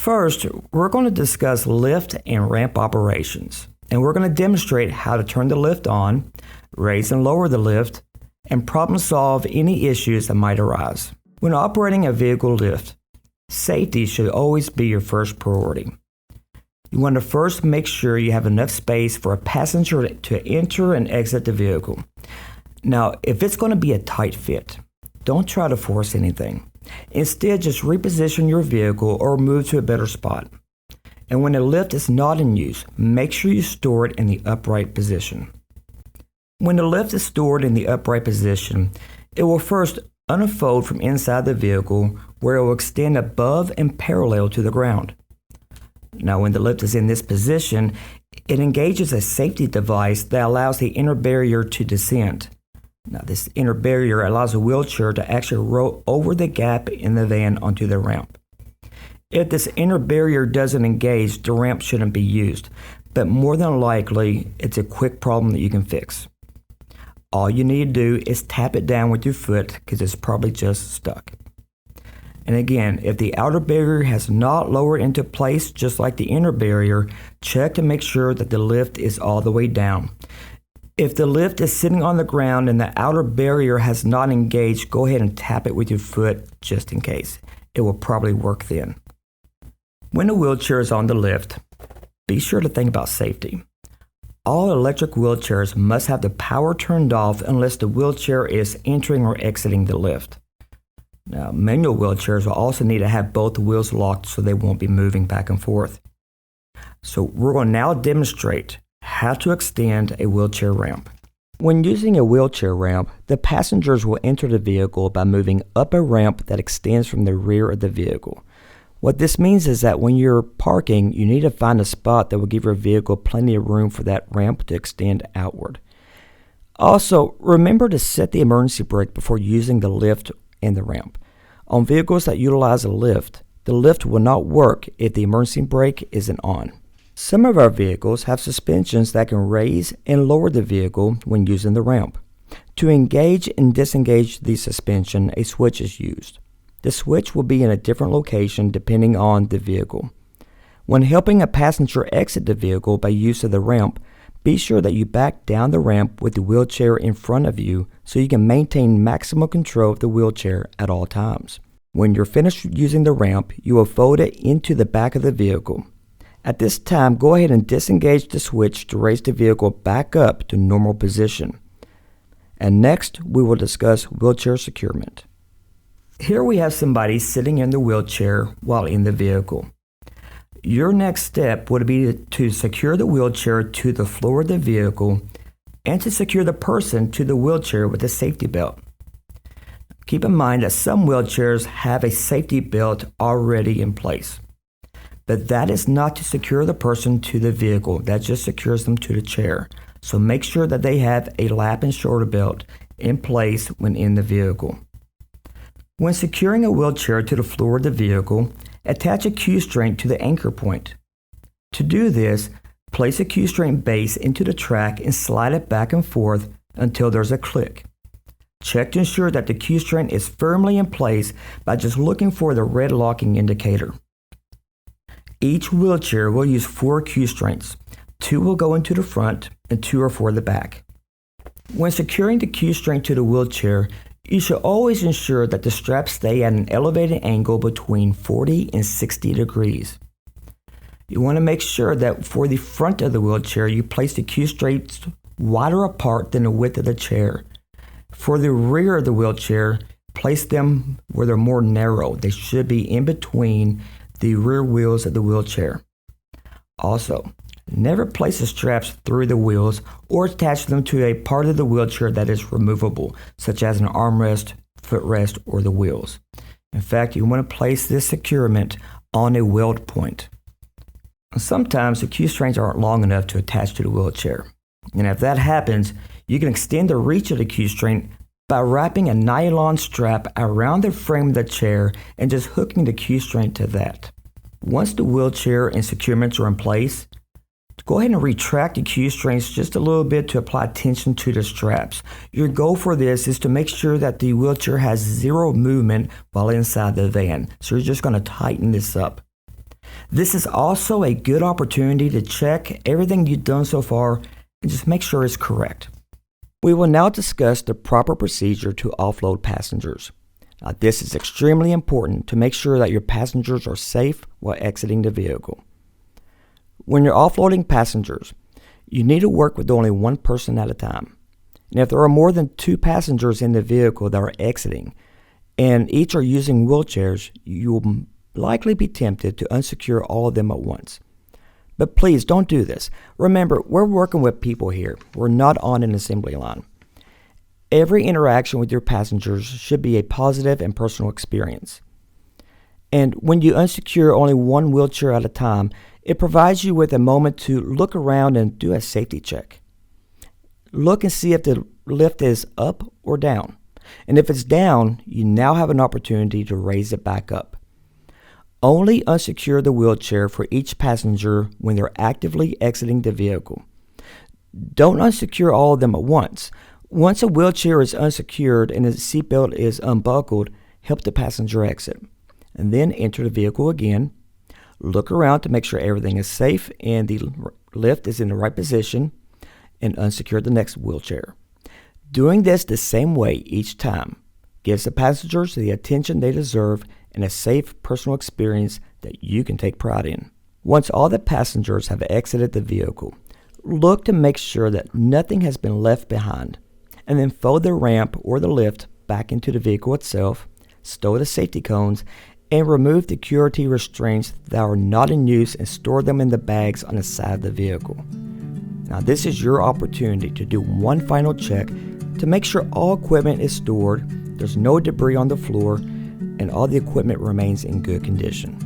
First, we're going to discuss lift and ramp operations, and we're going to demonstrate how to turn the lift on, raise and lower the lift, and problem solve any issues that might arise. When operating a vehicle lift, safety should always be your first priority. You want to first make sure you have enough space for a passenger to enter and exit the vehicle. Now, if it's going to be a tight fit, don't try to force anything. Instead, just reposition your vehicle or move to a better spot. And when the lift is not in use, make sure you store it in the upright position. When the lift is stored in the upright position, it will first unfold from inside the vehicle where it will extend above and parallel to the ground. Now, when the lift is in this position, it engages a safety device that allows the inner barrier to descend. Now, this inner barrier allows a wheelchair to actually roll over the gap in the van onto the ramp. If this inner barrier doesn't engage, the ramp shouldn't be used, but more than likely, it's a quick problem that you can fix. All you need to do is tap it down with your foot because it's probably just stuck. And again, if the outer barrier has not lowered into place just like the inner barrier, check to make sure that the lift is all the way down. If the lift is sitting on the ground and the outer barrier has not engaged, go ahead and tap it with your foot just in case. It will probably work then. When the wheelchair is on the lift, be sure to think about safety. All electric wheelchairs must have the power turned off unless the wheelchair is entering or exiting the lift. Now, manual wheelchairs will also need to have both wheels locked so they won't be moving back and forth. So we're going to now demonstrate how to extend a wheelchair ramp. When using a wheelchair ramp, the passengers will enter the vehicle by moving up a ramp that extends from the rear of the vehicle. What this means is that when you're parking, you need to find a spot that will give your vehicle plenty of room for that ramp to extend outward. Also, remember to set the emergency brake before using the lift and the ramp. On vehicles that utilize a lift, the lift will not work if the emergency brake isn't on. Some of our vehicles have suspensions that can raise and lower the vehicle when using the ramp. To engage and disengage the suspension, a switch is used. The switch will be in a different location depending on the vehicle. When helping a passenger exit the vehicle by use of the ramp, be sure that you back down the ramp with the wheelchair in front of you so you can maintain maximum control of the wheelchair at all times. When you're finished using the ramp, you will fold it into the back of the vehicle. At this time, go ahead and disengage the switch to raise the vehicle back up to normal position. And next, we will discuss wheelchair securement. Here we have somebody sitting in the wheelchair while in the vehicle. Your next step would be to secure the wheelchair to the floor of the vehicle and to secure the person to the wheelchair with a safety belt. Keep in mind that some wheelchairs have a safety belt already in place, but that is not to secure the person to the vehicle. That just secures them to the chair. So make sure that they have a lap and shoulder belt in place when in the vehicle. When securing a wheelchair to the floor of the vehicle, attach a Q-string to the anchor point. To do this, place a Q-string base into the track and slide it back and forth until there's a click. Check to ensure that the Q-string is firmly in place by just looking for the red locking indicator. Each wheelchair will use 4 Q-strings. 2 will go into the front and 2 are for the back. When securing the Q-string to the wheelchair, you should always ensure that the straps stay at an elevated angle between 40 and 60 degrees. You want to make sure that for the front of the wheelchair, you place the Q-strings wider apart than the width of the chair. For the rear of the wheelchair, place them where they're more narrow. They should be in between the rear wheels of the wheelchair. Also, never place the straps through the wheels or attach them to a part of the wheelchair that is removable, such as an armrest, footrest, or the wheels. In fact, you want to place this securement on a weld point. Sometimes the Q-strings aren't long enough to attach to the wheelchair. And if that happens, you can extend the reach of the Q-string by wrapping a nylon strap around the frame of the chair and just hooking the Q-string to that. Once the wheelchair and securements are in place, go ahead and retract the Q-strings just a little bit to apply tension to the straps. Your goal for this is to make sure that the wheelchair has zero movement while inside the van. So you're just going to tighten this up. This is also a good opportunity to check everything you've done so far and just make sure it's correct. We will now discuss the proper procedure to offload passengers. Now, this is extremely important to make sure that your passengers are safe while exiting the vehicle. When you're offloading passengers, you need to work with only one person at a time. And if there are more than 2 passengers in the vehicle that are exiting, and each are using wheelchairs, you will likely be tempted to unsecure all of them at once. But please don't do this. Remember, we're working with people here. We're not on an assembly line. Every interaction with your passengers should be a positive and personal experience. And when you unsecure only one wheelchair at a time, it provides you with a moment to look around and do a safety check. Look and see if the lift is up or down. And if it's down, you now have an opportunity to raise it back up. Only unsecure the wheelchair for each passenger when they're actively exiting the vehicle. Don't unsecure all of them at once. Once a wheelchair is unsecured and the seatbelt is unbuckled, help the passenger exit. And then enter the vehicle again. Look around to make sure everything is safe and the lift is in the right position, and unsecure the next wheelchair. Doing this the same way each time gives the passengers the attention they deserve and a safe personal experience that you can take pride in. Once all the passengers have exited the vehicle, look to make sure that nothing has been left behind, and then fold the ramp or the lift back into the vehicle itself, stow the safety cones, and remove the QRT restraints that are not in use and store them in the bags on the side of the vehicle. Now, this is your opportunity to do one final check to make sure all equipment is stored, there's no debris on the floor, and all the equipment remains in good condition.